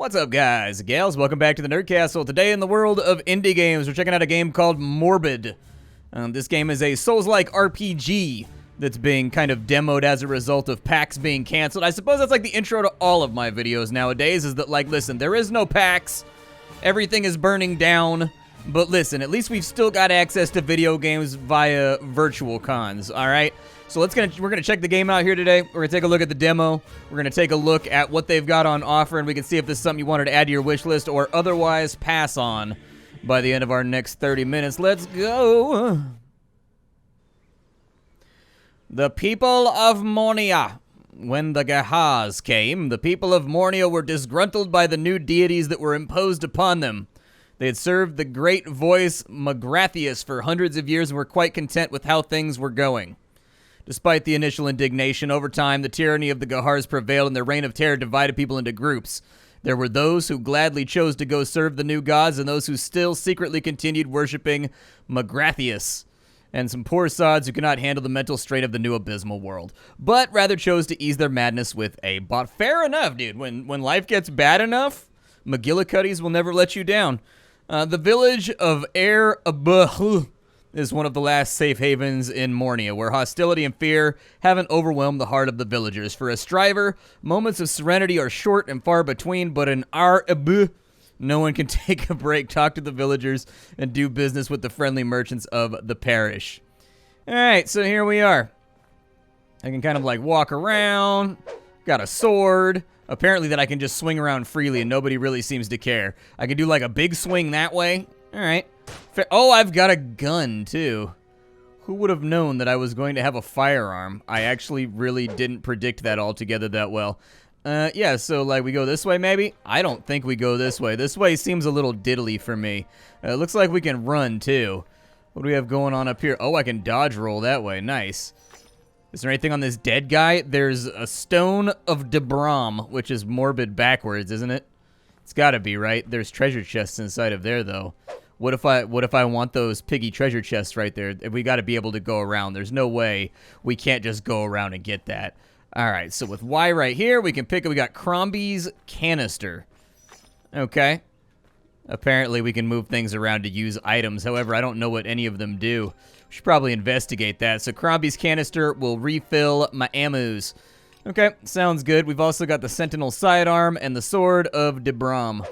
What's up, guys and gals? Welcome back to the Nerd Castle. Today in the world of indie games, we're checking out a game called Morbid. This game is a Souls-like RPG that's being kind of demoed as a result of PAX being canceled. I suppose that's like the intro to all of my videos nowadays, is that like, listen, there is no PAX. Everything is burning down. But listen, at least we've still got access to video games via virtual cons, all right? So we're gonna check the game out here today. We're gonna take a look at the demo. We're gonna take a look at what they've got on offer, and we can see if this is something you wanted to add to your wish list or otherwise pass on by the end of our next 30 minutes. Let's go. The people of Mornia. When the Gahaz came, the people of Mornia were disgruntled by the new deities that were imposed upon them. They had served the great voice Magrathius for hundreds of years and were quite content with how things were going. Despite the initial indignation, over time, the tyranny of the Gahars prevailed and their reign of terror divided people into groups. There were those who gladly chose to go serve the new gods and those who still secretly continued worshipping Magrathius, and some poor sods who could not handle the mental strain of the new abysmal world, but rather chose to ease their madness with a bot. Fair enough, dude. When life gets bad enough, McGillicuddies will never let you down. The village of Abuh is one of the last safe havens in Mornia, where hostility and fear haven't overwhelmed the heart of the villagers. For a striver, moments of serenity are short and far between, but in Abuh, no one can take a break, talk to the villagers, and do business with the friendly merchants of the parish. All right, so here we are. I can kind of like walk around, got a sword. Apparently that I can just swing around freely and nobody really seems to care. I can do like a big swing that way. All right. Oh, I've got a gun too. Who would have known that I was going to have a firearm? I actually really didn't predict that altogether that well. Yeah, so like we go this way maybe? I don't think we go this way. This way seems a little diddly for me. It looks like we can run too. What do we have going on up here? Oh, I can dodge roll that way. Nice. Is there anything on this dead guy? There's a stone of Debram, which is morbid backwards, isn't it? It's gotta be, right? There's treasure chests inside of there, though. What if I want those piggy treasure chests right there? We gotta be able to go around. There's no way we can't just go around and get that. All right, so with Y right here, we can pick up, we got Crombie's canister. Okay. Apparently we can move things around to use items. However, I don't know what any of them do. We should probably investigate that. So Crombie's canister will refill my ammos. Okay, sounds good. We've also got the Sentinel sidearm and the Sword of Debram.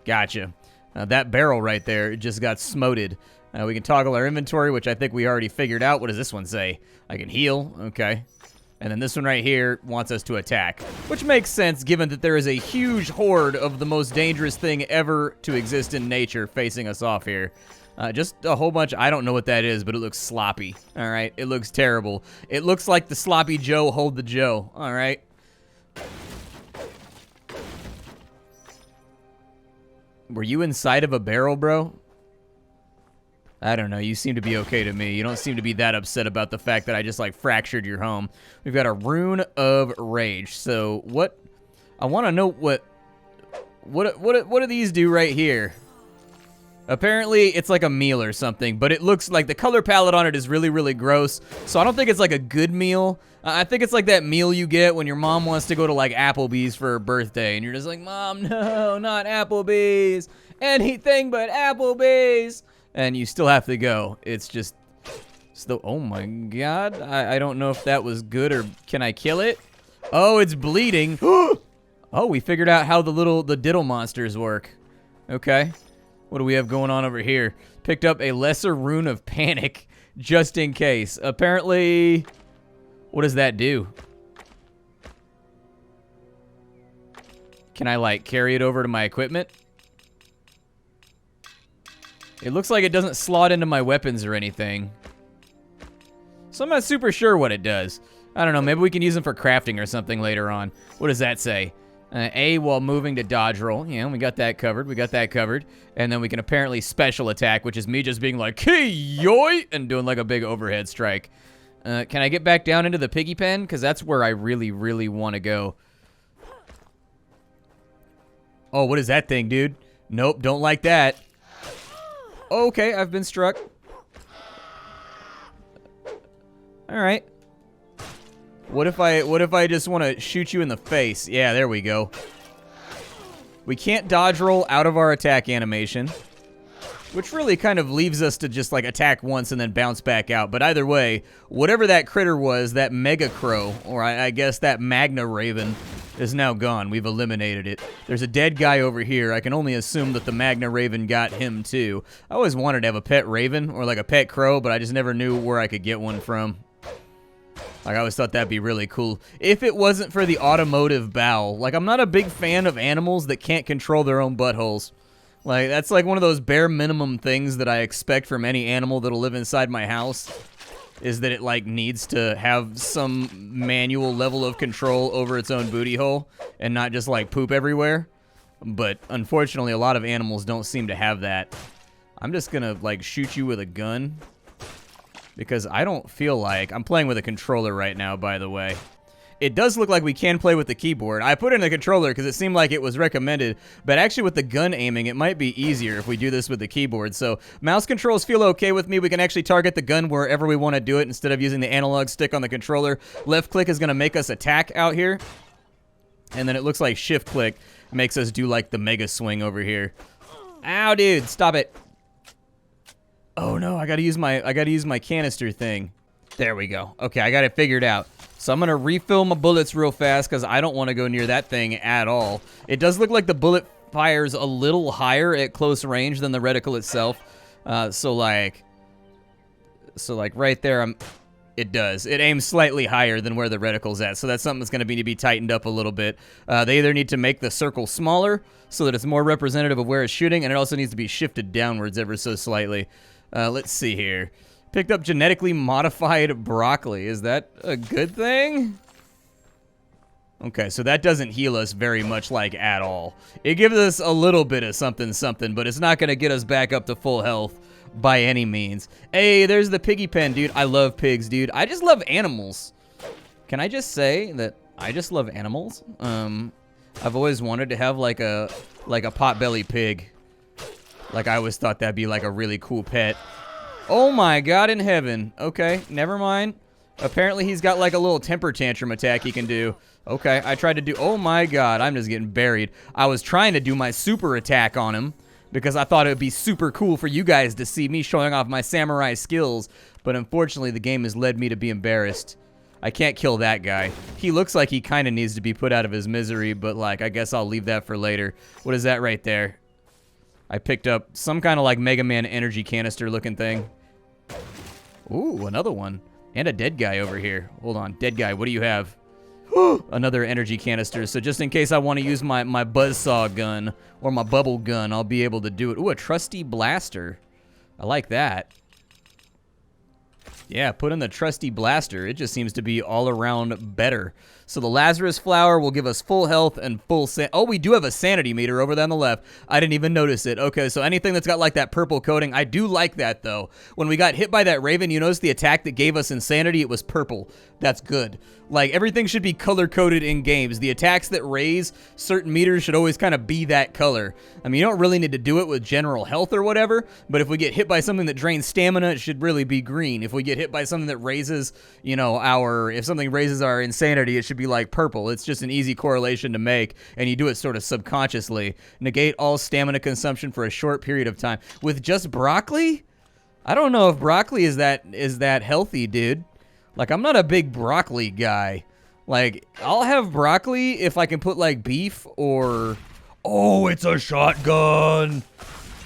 Gotcha. That barrel right there just got smoted. We can toggle our inventory, which I think we already figured out. What does this one say? I can heal. Okay. And then this one right here wants us to attack, which makes sense given that there is a huge horde of the most dangerous thing ever to exist in nature facing us off here. Just a whole bunch, I don't know what that is, but it looks sloppy, all right? It looks terrible. It looks like the sloppy Joe hold the Joe, all right? Were you inside of a barrel, bro? I don't know, you seem to be okay to me. You don't seem to be that upset about the fact that I just like fractured your home. We've got a Rune of Rage. So what, I wanna know what do these do right here? Apparently it's like a meal or something, but it looks like the color palette on it is really, really gross. So I don't think it's like a good meal. I think it's like that meal you get when your mom wants to go to like Applebee's for her birthday and you're just like, Mom, no, not Applebee's. Anything but Applebee's. And you still have to go. It's just, oh my God. I don't know if that was good or can I kill it? Oh, it's bleeding. Oh, we figured out how the diddle monsters work. Okay. What do we have going on over here? Picked up a lesser Rune of Panic just in case. Apparently, what does that do? Can I like carry it over to my equipment? It looks like it doesn't slot into my weapons or anything. So I'm not super sure what it does. I don't know, maybe we can use them for crafting or something later on. What does that say? A while moving to dodge roll. Yeah, we got that covered. We got that covered. And then we can apparently special attack, which is me just being like, hey, yoy, and doing like a big overhead strike. Can I get back down into the piggy pen? Because that's where I really, really want to go. Oh, what is that thing, dude? Nope, don't like that. Okay, I've been struck. All right. What if I just want to shoot you in the face? Yeah, there we go. We can't dodge roll out of our attack animation, which really kind of leaves us to just like attack once and then bounce back out. But either way, whatever that critter was, that Mega Crow, or I guess that Magna Raven, is now gone. We've eliminated it. There's a dead guy over here. I can only assume that the Magna Raven got him too. I always wanted to have a pet raven or like a pet crow, but I just never knew where I could get one from. Like, I always thought that'd be really cool. If it wasn't for the automotive bowel. Like, I'm not a big fan of animals that can't control their own buttholes. Like, that's like one of those bare minimum things that I expect from any animal that'll live inside my house. Is that it, like, needs to have some manual level of control over its own booty hole. And not just, like, poop everywhere. But, unfortunately, a lot of animals don't seem to have that. I'm just gonna, like, shoot you with a gun. Because I don't feel like... I'm playing with a controller right now, by the way. It does look like we can play with the keyboard. I put in the controller because it seemed like it was recommended, but actually with the gun aiming, it might be easier if we do this with the keyboard. So mouse controls feel okay with me. We can actually target the gun wherever we want to do it instead of using the analog stick on the controller. Left click is going to make us attack out here. And then it looks like shift click makes us do like the mega swing over here. Ow, dude, stop it. Oh no, I gotta use my canister thing. There we go. Okay, I got it figured out. So I'm gonna refill my bullets real fast because I don't want to go near that thing at all. It does look like the bullet fires a little higher at close range than the reticle itself. So like right there, it does. It aims slightly higher than where the reticle's at. So that's something that's gonna need to be tightened up a little bit. They either need to make the circle smaller so that it's more representative of where it's shooting, and it also needs to be shifted downwards ever so slightly. Let's see here. Picked up genetically modified broccoli. Is that a good thing? Okay, so that doesn't heal us very much, like, at all. It gives us a little bit of something, but it's not going to get us back up to full health by any means. Hey, there's the piggy pen, dude. I love pigs, dude. I just love animals. Can I just say that I just love animals? I've always wanted to have, like a potbelly pig. Like, I always thought that'd be, like, a really cool pet. Oh, my God in heaven. Okay, never mind. Apparently, he's got, like, a little temper tantrum attack he can do. Okay, I tried to do... Oh, my God, I'm just getting buried. I was trying to do my super attack on him because I thought it would be super cool for you guys to see me showing off my samurai skills. But unfortunately, the game has led me to be embarrassed. I can't kill that guy. He looks like he kind of needs to be put out of his misery, but, like, I guess I'll leave that for later. What is that right there? I picked up some kind of like Mega Man energy canister looking thing. Ooh, another one. And a dead guy over here. Hold on, dead guy, what do you have? Another energy canister. So just in case I want to use my buzzsaw gun or my bubble gun, I'll be able to do it. Ooh, a trusty blaster. I like that. Yeah, put in the trusty blaster. It just seems to be all around better. So the Lazarus flower will give us full health and full oh, we do have a sanity meter over there on the left. I didn't even notice it. Okay, so anything that's got like that purple coating, I do like that though. When we got hit by that raven, you notice the attack that gave us insanity, it was purple. That's good. Like, everything should be color-coded in games. The attacks that raise certain meters should always kind of be that color. I mean, you don't really need to do it with general health or whatever, but if we get hit by something that drains stamina, it should really be green. If we get hit by something that raises, you know, if something raises our insanity, it should be like purple. It's just an easy correlation to make, and you do it sort of subconsciously. Negate all stamina consumption for a short period of time. With just broccoli? I don't know if broccoli is that healthy, dude. Like, I'm not a big broccoli guy. Like, I'll have broccoli if I can put, like, beef or... Oh, it's a shotgun!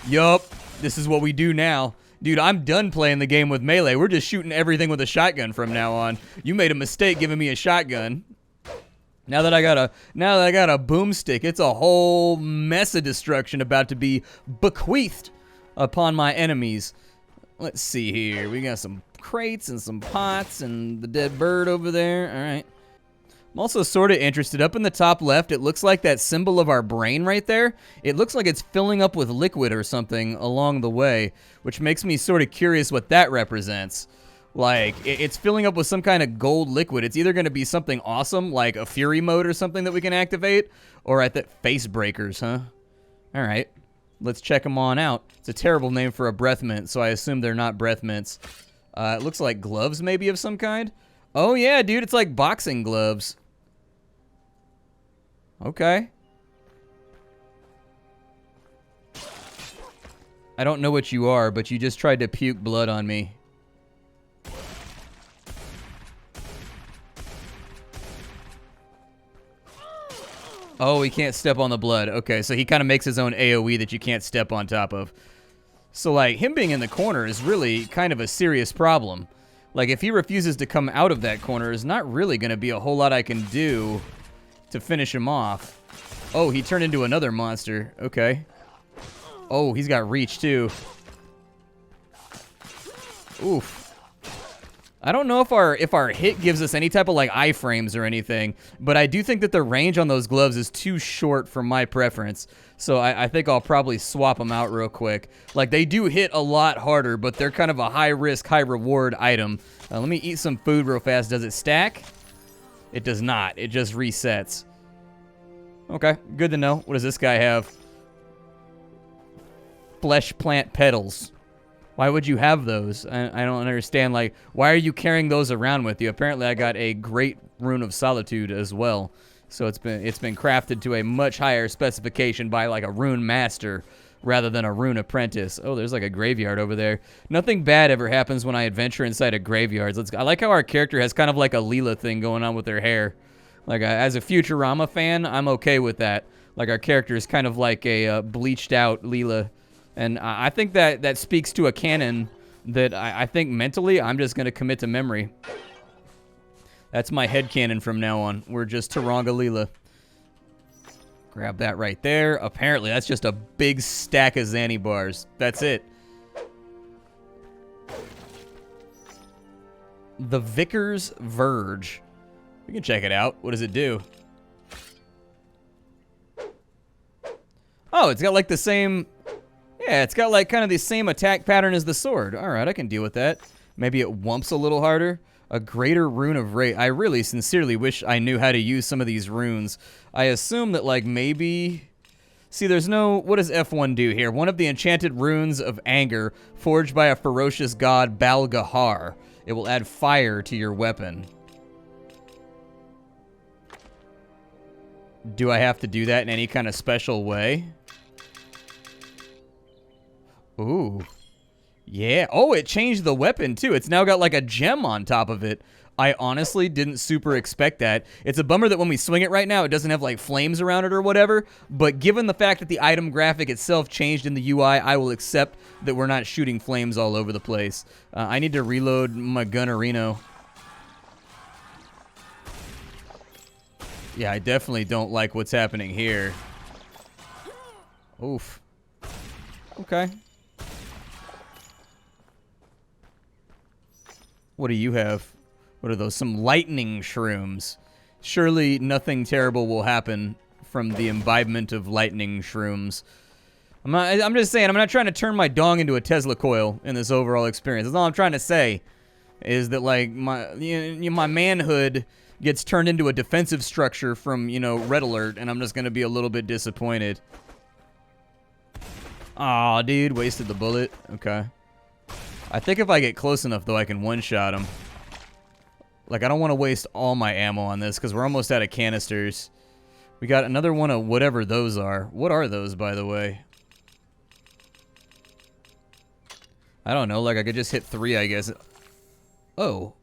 Yup, this is what we do now. Dude, I'm done playing the game with melee. We're just shooting everything with a shotgun from now on. You made a mistake giving me a shotgun. Now that I got a boomstick, it's a whole mess of destruction about to be bequeathed upon my enemies. Let's see here. We got some crates and some pots and the dead bird over there. All right. I'm also sort of interested. Up in the top left, it looks like that symbol of our brain right there. It looks like it's filling up with liquid or something along the way, which makes me sort of curious what that represents. Like, it's filling up with some kind of gold liquid. It's either going to be something awesome, like a Fury mode or something that we can activate, or at the face breakers, huh? All right. Let's check them on out. It's a terrible name for a breath mint, so I assume they're not breath mints. It looks like gloves maybe of some kind. Oh yeah, dude, it's like boxing gloves. Okay. I don't know what you are, but you just tried to puke blood on me. Oh, he can't step on the blood. Okay, so he kind of makes his own AoE that you can't step on top of. So, like, him being in the corner is really kind of a serious problem. Like, if he refuses to come out of that corner, there's not really going to be a whole lot I can do to finish him off. Oh, he turned into another monster. Okay. Oh, he's got reach, too. Oof. I don't know if our hit gives us any type of, like, iframes or anything, but I do think that the range on those gloves is too short for my preference, so I think I'll probably swap them out real quick. Like, they do hit a lot harder, but they're kind of a high-risk, high-reward item. Let me eat some food real fast. Does it stack? It does not. It just resets. Okay, good to know. What does this guy have? Flesh plant petals. Why would you have those? I don't understand. Like, why are you carrying those around with you? Apparently, I got a great Rune of Solitude as well. So it's been crafted to a much higher specification by like a Rune Master rather than a Rune Apprentice. Oh, there's like a graveyard over there. Nothing bad ever happens when I adventure inside of graveyards. I like how our character has kind of like a Leela thing going on with her hair. Like, as a Futurama fan, I'm okay with that. Like, our character is kind of like a bleached out Leela. And I think that speaks to a canon that I think mentally I'm just going to commit to memory. That's my headcanon from now on. We're just Taranga Leela. Grab that right there. Apparently, that's just a big stack of Zanny bars. That's it. The Vicar's Virge. We can check it out. What does it do? Oh, it's got like the same... Yeah, it's got like kind of the same attack pattern as the sword. All right, I can deal with that. Maybe it whumps a little harder. A greater rune of rage. I really sincerely wish I knew how to use some of these runes. I assume that like maybe... See, there's no... What does F1 do here? One of the enchanted runes of anger forged by a ferocious god, Balgahar. It will add fire to your weapon. Do I have to do that in any kind of special way? Ooh. Yeah. Oh, it changed the weapon, too. It's now got, like, a gem on top of it. I honestly didn't super expect that. It's a bummer that when we swing it right now, it doesn't have, like, flames around it or whatever. But given the fact that the item graphic itself changed in the UI, I will accept that we're not shooting flames all over the place. I need to reload my Gunnerino. Yeah, I definitely don't like what's happening here. Oof. Okay. What do you have? What are those? Some lightning shrooms. Surely nothing terrible will happen from the imbibement of lightning shrooms. I'm just saying, I'm not trying to turn my dong into a Tesla coil in this overall experience. That's all I'm trying to say. Is that, like, my manhood gets turned into a defensive structure from, you know, Red Alert, and I'm just going to be a little bit disappointed. Aw, dude, wasted the bullet. Okay. I think if I get close enough, though, I can one-shot him. Like, I don't want to waste all my ammo on this, because we're almost out of canisters. We got another one of whatever those are. What are those, by the way? I don't know, like, I could just hit 3, I guess. Oh.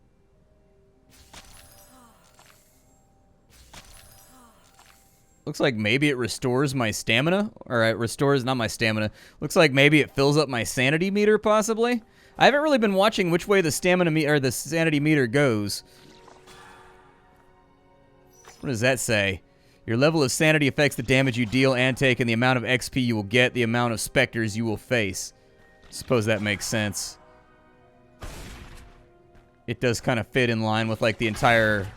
Looks like maybe it restores my stamina. Or it restores, not my stamina. Looks like maybe it fills up my sanity meter, possibly. I haven't really been watching which way the stamina meter or the sanity meter goes. What does that say? Your level of sanity affects the damage you deal and take and the amount of XP you will get, the amount of specters you will face. Suppose that makes sense. It does kind of fit in line with like the entire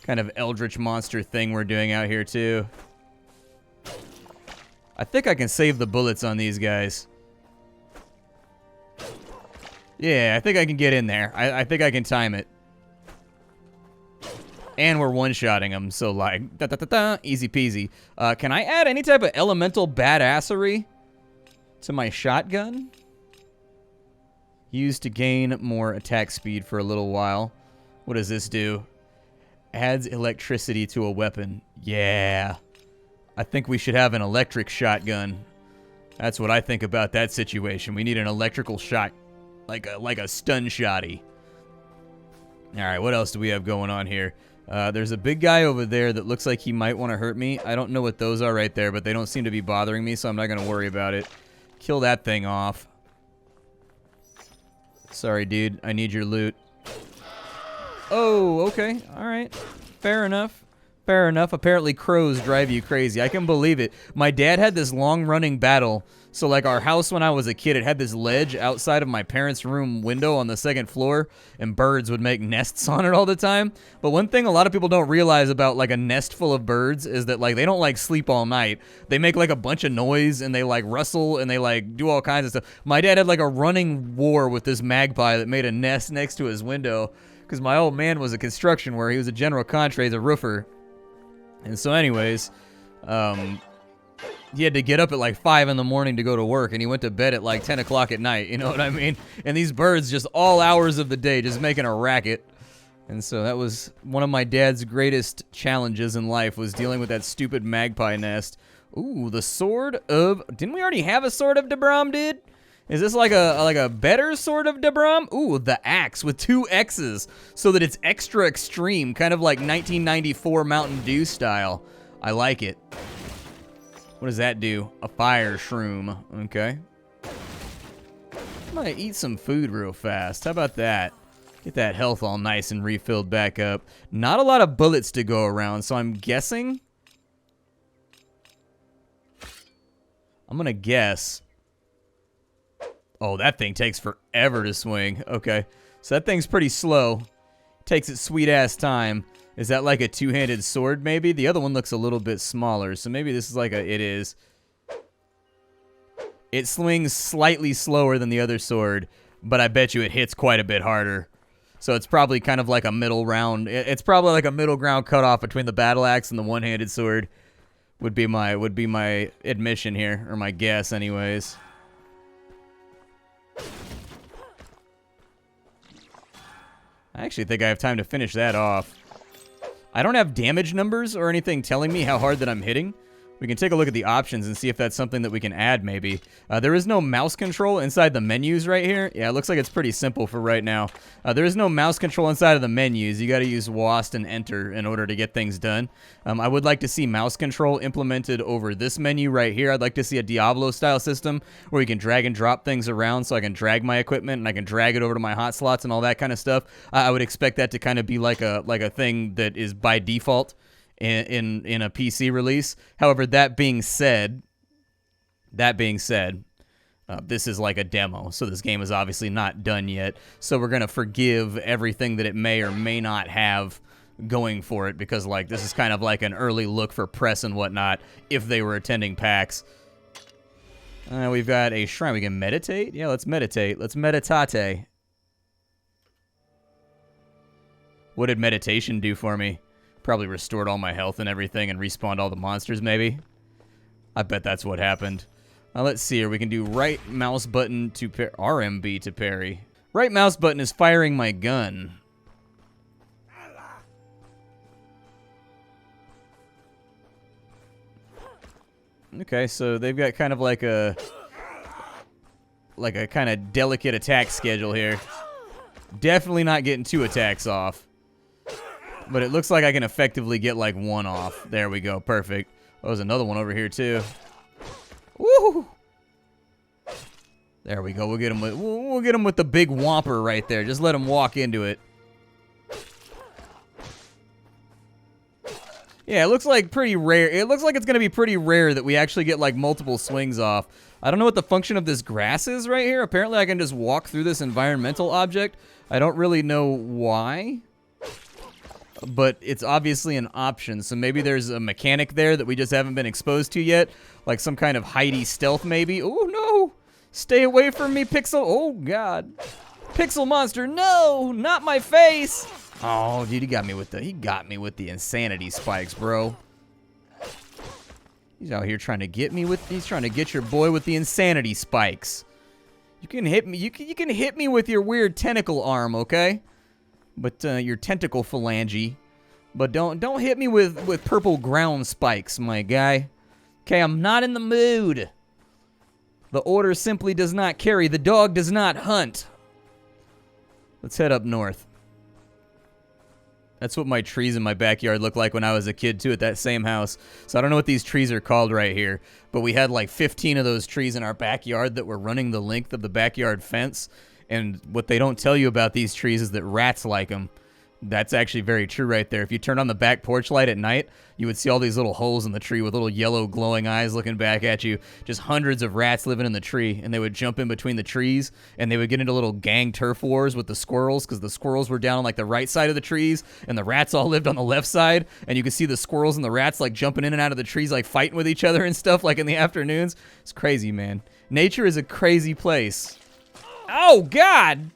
kind of Eldritch monster thing we're doing out here too. I think I can save the bullets on these guys. Yeah, I think I can get in there. I think I can time it. And we're one-shotting them, so like, da-da-da-da, easy peasy. Can I add any type of elemental badassery to my shotgun? Used to gain more attack speed for a little while. What does this do? Adds electricity to a weapon. Yeah. I think we should have an electric shotgun. That's what I think about that situation. We need an electrical shot, like a stun shotty. All right, what else do we have going on here? There's a big guy over there that looks like he might want to hurt me. I don't know what those are right there, but they don't seem to be bothering me, so I'm not going to worry about it. Kill that thing off. Sorry, dude. I need your loot. Oh, okay. All right. Fair enough. Fair enough. Apparently crows drive you crazy. I can believe it. My dad had this long-running battle. So, like, our house when I was a kid, it had this ledge outside of my parents' room window on the second floor, and birds would make nests on it all the time. But one thing a lot of people don't realize about, like, a nest full of birds is that, like, they don't, like, sleep all night. They make, like, a bunch of noise, and they, like, rustle, and they, like, do all kinds of stuff. My dad had, like, a running war with this magpie that made a nest next to his window, because my old man was a construction worker. He was a general contractor, he's a roofer. And so anyways, he had to get up at like 5 in the morning to go to work, and he went to bed at like 10 o'clock at night, you know what I mean? And these birds just all hours of the day just making a racket. And so that was one of my dad's greatest challenges in life, was dealing with that stupid magpie nest. Ooh, the sword of... Didn't we already have a sword of Debram, dude? Is this like a better sword of Debram? Ooh, the axe with 2 X's so that it's extra extreme, kind of like 1994 Mountain Dew style. I like it. What does that do? A fire shroom. Okay. I'm gonna eat some food real fast. How about that? Get that health all nice and refilled back up. Not a lot of bullets to go around, so I'm guessing... I'm gonna guess... Oh, that thing takes forever to swing. Okay. So that thing's pretty slow. Takes its sweet-ass time. Is that like a two-handed sword, maybe? The other one looks a little bit smaller, so maybe this is like a... It is. It swings slightly slower than the other sword, but I bet you it hits quite a bit harder. So it's probably kind of like a middle round. It's probably like a middle ground cutoff between the battle axe and the one-handed sword. Would be my admission here, or my guess, anyways. I actually think I have time to finish that off. I don't have damage numbers or anything telling me how hard that I'm hitting. We can take a look at the options and see if that's something that we can add, maybe. There is no mouse control inside the menus right here. Yeah, it looks like it's pretty simple for right now. There is no mouse control inside of the menus. You got to use WASD and Enter in order to get things done. I would like to see mouse control implemented over this menu right here. I'd like to see a Diablo-style system where you can drag and drop things around, so I can drag my equipment and I can drag it over to my hot slots and all that kind of stuff. I would expect that to kind of be like a thing that is by default in a PC release. However, that being said, this is like a demo, so this game is obviously not done yet. So we're gonna forgive everything that it may or may not have going for it, because like this is kind of like an early look for press and whatnot if they were attending PAX. We've got a shrine. We can meditate. Yeah, let's meditate. Let's meditate. What did meditation do for me? Probably restored all my health and everything and respawned all the monsters, maybe. I bet that's what happened. Let's see here. We can do right mouse button to RMB to parry. Right mouse button is firing my gun. Okay, so they've got kind of like a kind of delicate attack schedule here. Definitely not getting 2 attacks off. But it looks like I can effectively get like 1 off. There we go. Perfect. Oh, there's another one over here too. Woo! There we go. We'll get him with the big whomper right there. Just let him walk into it. Yeah, it looks like pretty rare. It looks like it's going to be pretty rare that we actually get like multiple swings off. I don't know what the function of this grass is right here. Apparently I can just walk through this environmental object. I don't really know why, but it's obviously an option. So maybe there's a mechanic there that we just haven't been exposed to yet. Like some kind of hidey stealth maybe. Oh no! Stay away from me, Pixel. Oh god. Pixel monster, no! Not my face! Oh, dude, he got me with the insanity spikes, bro. He's out here trying to get me with, he's trying to get your boy with the insanity spikes. You can hit me, you can hit me with your weird tentacle arm, okay? But your tentacle phalange. But don't hit me with purple ground spikes, my guy. Okay, I'm not in the mood. The order simply does not carry. The dog does not hunt. Let's head up north. That's what my trees in my backyard looked like when I was a kid, too, at that same house. So I don't know what these trees are called right here, but we had like 15 of those trees in our backyard that were running the length of the backyard fence. And what they don't tell you about these trees is that rats like them. That's actually very true right there. If you turn on the back porch light at night, you would see all these little holes in the tree with little yellow glowing eyes looking back at you. Just hundreds of rats living in the tree, and they would jump in between the trees, and they would get into little gang turf wars with the squirrels, because the squirrels were down on like the right side of the trees, and the rats all lived on the left side, and you could see the squirrels and the rats like jumping in and out of the trees, like fighting with each other and stuff, like in the afternoons. It's crazy, man. Nature is a crazy place. Oh, God!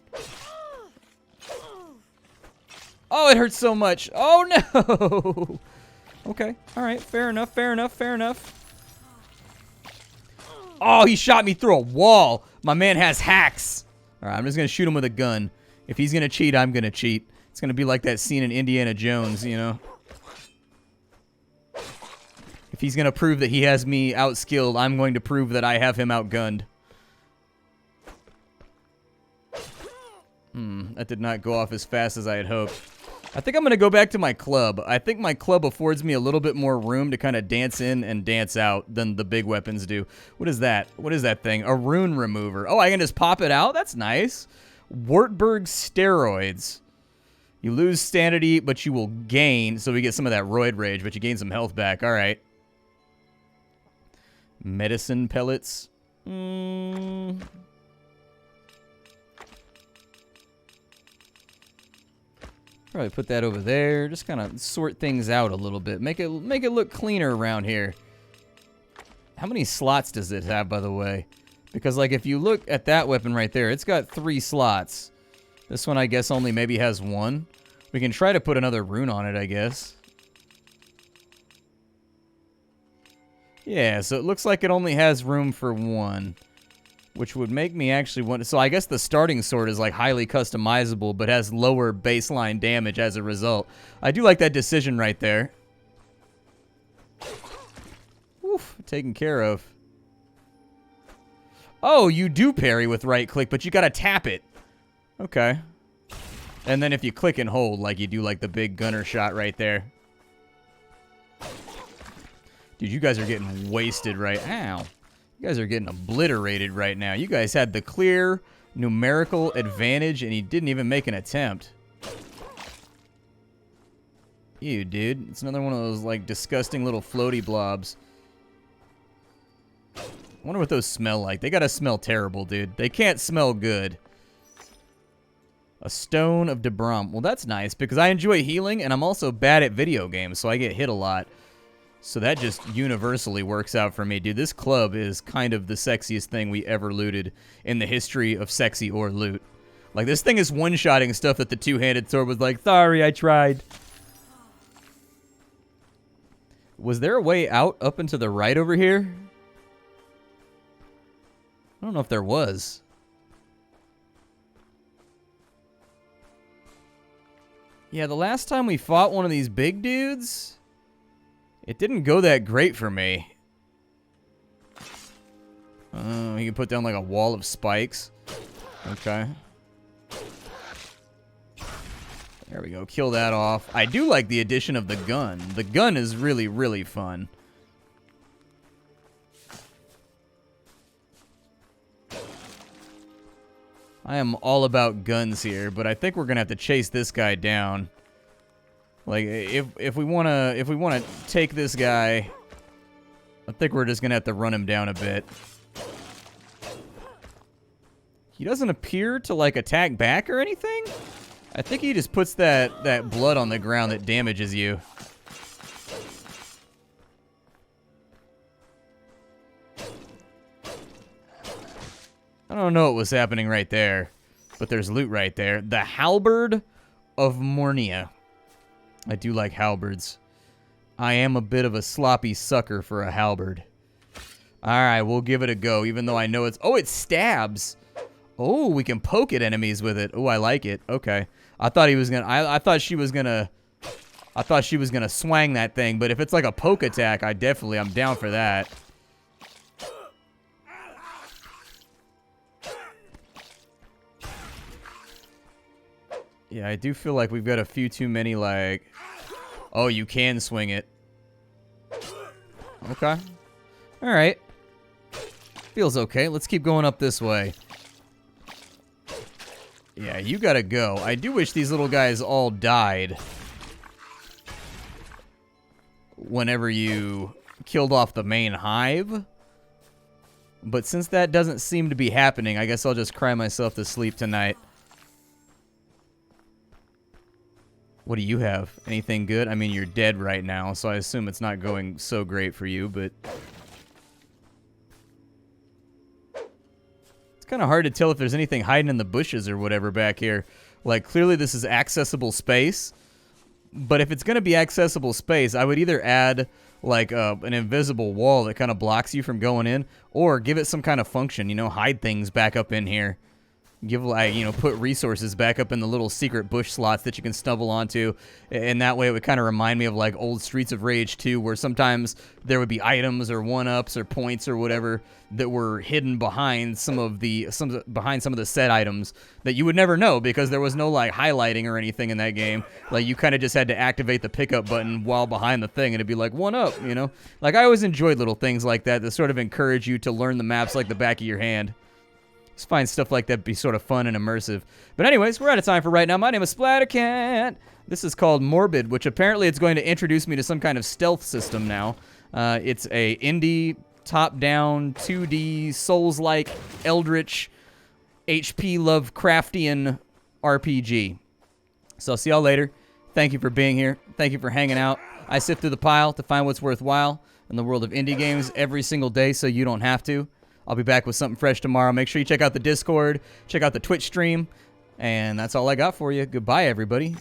Oh, it hurts so much. Oh, no. Okay. All right. Fair enough. Fair enough. Fair enough. Oh, he shot me through a wall. My man has hacks. All right. I'm just going to shoot him with a gun. If he's going to cheat, I'm going to cheat. It's going to be like that scene in Indiana Jones, you know. If he's going to prove that he has me outskilled, I'm going to prove that I have him outgunned. That did not go off as fast as I had hoped. I think I'm going to go back to my club. I think my club affords me a little bit more room to kind of dance in and dance out than the big weapons do. What is that? What is that thing? A rune remover. Oh, I can just pop it out? That's nice. Wartburg steroids. You lose sanity, but you will gain. So we get some of that roid rage, but you gain some health back. All right. Medicine pellets. Probably put that over there. Just kind of sort things out a little bit. Make it look cleaner around here. How many slots does it have, by the way? Because, like, if you look at that weapon right there, it's got 3 slots. This one, I guess, only maybe has 1. We can try to put another rune on it, I guess. Yeah, so it looks like it only has room for 1. Which would make me actually want to... So I guess the starting sword is like highly customizable, but has lower baseline damage as a result. I do like that decision right there. Oof, taken care of. Oh, you do parry with right click, but you gotta tap it. Okay. And then if you click and hold, like you do like the big gunner shot right there. Dude, you guys are getting wasted right... Ow. You guys are getting obliterated right now. You guys had the clear numerical advantage, and he didn't even make an attempt. Ew, dude. It's another one of those, like, disgusting little floaty blobs. I wonder what those smell like. They gotta smell terrible, dude. They can't smell good. A stone of Debrum. Well, that's nice, because I enjoy healing, and I'm also bad at video games, so I get hit a lot. So that just universally works out for me. Dude, this club is kind of the sexiest thing we ever looted in the history of sexy or loot. Like, this thing is one-shotting stuff that the two-handed sword was like, sorry, I tried. Was there a way out up and to the right over here? I don't know if there was. Yeah, the last time we fought one of these big dudes... It didn't go that great for me. He can put down like a wall of spikes. Okay. There we go. Kill that off. I do like the addition of the gun. The gun is really, really fun. I am all about guns here, but I think we're gonna have to chase this guy down. Like, if we wanna take this guy, I think we're just gonna have to run him down a bit. He doesn't appear to, like, attack back or anything. I think he just puts that blood on the ground that damages you. I don't know what was happening right there, but there's loot right there. The Halberd of Mornia. I do like halberds. I am a bit of a sloppy sucker for a halberd. Alright, we'll give it a go, even though I know it's... Oh, it stabs! Oh, we can poke at enemies with it. Oh, I like it. Okay. I thought he was gonna... I thought she was gonna... I thought she was gonna swang that thing, but if it's like a poke attack, I'm down for that. Yeah, I do feel like we've got a few too many, like... Oh, you can swing it. Okay. Alright. Feels okay. Let's keep going up this way. Yeah, you gotta go. I do wish these little guys all died whenever you killed off the main hive. But since that doesn't seem to be happening, I guess I'll just cry myself to sleep tonight. What do you have? Anything good? I mean, you're dead right now, so I assume it's not going so great for you, but... It's kind of hard to tell if there's anything hiding in the bushes or whatever back here. Like, clearly this is accessible space, but if it's going to be accessible space, I would either add, like, an invisible wall that kind of blocks you from going in, or give it some kind of function, you know, hide things back up in here. Give, like, you know, put resources back up in the little secret bush slots that you can stumble onto. And that way it would kind of remind me of, like, old Streets of Rage 2, where sometimes there would be items or one-ups or points or whatever that were hidden behind some of the set items that you would never know because there was no, like, highlighting or anything in that game. Like, you kind of just had to activate the pickup button while behind the thing, and it'd be like, one-up, you know? Like, I always enjoyed little things like that sort of encourage you to learn the maps like the back of your hand. Just find stuff like that be sort of fun and immersive. But anyways, we're out of time for right now. My name is Splat. This is called Morbid, which apparently it's going to introduce me to some kind of stealth system now. It's a indie, top-down, 2D, Souls-like, Eldritch, HP Lovecraftian RPG. So I'll see y'all later. Thank you for being here. Thank you for hanging out. I sift through the pile to find what's worthwhile in the world of indie games every single day so you don't have to. I'll be back with something fresh tomorrow. Make sure you check out the Discord, check out the Twitch stream, and that's all I got for you. Goodbye, everybody.